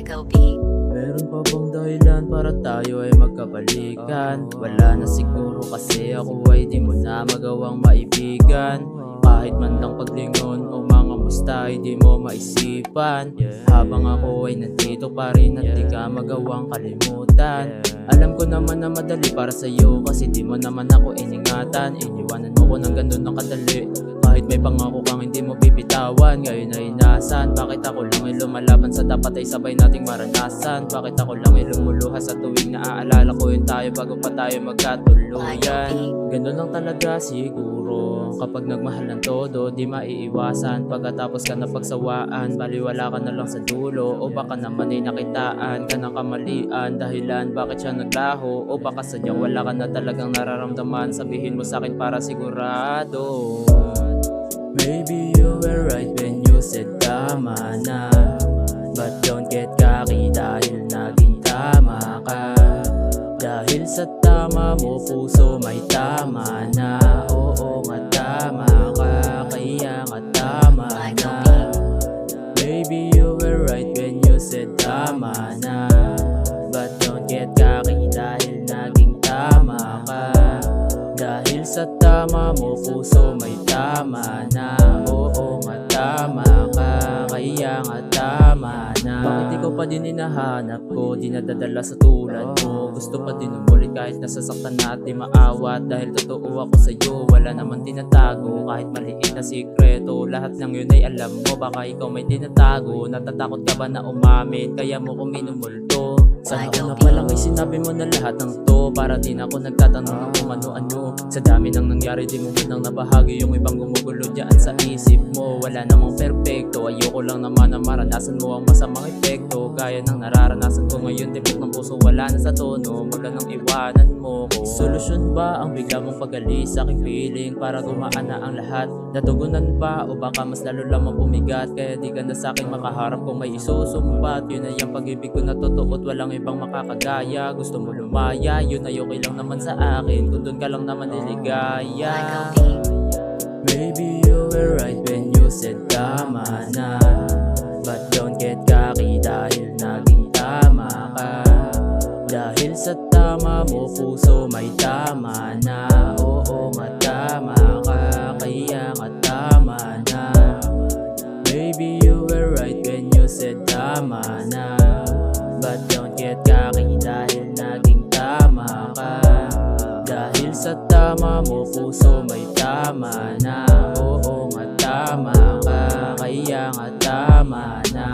Michael B. Meron pa bang dahilan para tayo ay magkabalikan? Wala na siguro kasi ako ay di mo na magawang maibigan. Kahit man lang paglingon o mga musta ay di mo maisipan. Habang ako ay nandito pa rin at di ka magawang kalimutan. Alam ko naman na madali para sa'yo kasi di mo naman ako iningatan. Iniwanan mo ko ng ganun ng kadali. Kahit may pangako kang hindi mo bibitawan, ngayon ay inasan. Bakit ako lang ay lumalaban sa dapat ay sabay nating maranasan? Bakit ako lang ay lumuluha sa tuwing naaalala ko yung tayo bago pa tayo magkatuluyan? Ganun lang talaga siguro, kapag nagmahal ng todo di maiiwasan. Pagkatapos ka na pagsawaan, baliwala ka na lang sa dulo. O baka naman ay nakitaan ka ng kamalian, dahilan bakit siya naglaho. O baka sadyang wala ka na talagang nararamdaman, sabihin mo sa'kin para sigurado. Maybe you were right when you said tama na, but don't get cocky dahil naging tama ka. Dahil sa tama mo puso may tama na. Oo nga tama ka, kaya nga tama na. Maybe you were right when you said tama na, but don't get cocky dahil naging tama ka. Dahil sa tama mo puso may tama na. Oo nga tama ka, kaya nga tama na. Bakit ikaw pa din hinahanap ko, di nadadala sa tulad mo? Gusto pa din umulit kahit nasasaktan na at di maawat. Dahil totoo ako sa'yo, wala naman tinatago. Kahit maliit na sikreto, lahat ng yun ay alam mo. Baka ikaw may tinatago, natatakot ka ba na umamin? Kaya mo ko minumulto. Sana una pa lang ay sinabi mo na lahat ng to, para di na ako nagtatanong ng kung ano-ano. Sa dami nang nangyari di mo nang nabahagi yung ibang gumugulo dyan sa isip mo. Wala namang perpekto, ayoko lang naman na maranasan mo ang masamang epekto. Gaya ng nararanasan ko ngayon, tibok ng puso wala na sa tono mula nang iwanan mo ko. Solusyon ba ang bigla mong pag-alis sa aking feeling para gumaan na ang lahat? Natugunan ba o baka mas lalo lamang bumigat? Kaya di ka na sa akin makaharap kung may isusumbat. Yun ay ang pag-ibig ko na totoo at walang ibang makakagaya. Gusto mo lumaya, yun ay okay lang naman sa akin kung doon ka lang naman niligaya. Maybe you were right when you said tama na, but don't get cocky dahil naging tama ka. Dahil sa tama mo puso may tama na. Oo nga tama ka, kaya nga tama na. Maybe you were right when you said tama na, but don't get cocky dahil naging tama ka. Dahil sa tama mo puso may tama na. Oo nga tama ka, kaya nga tama na.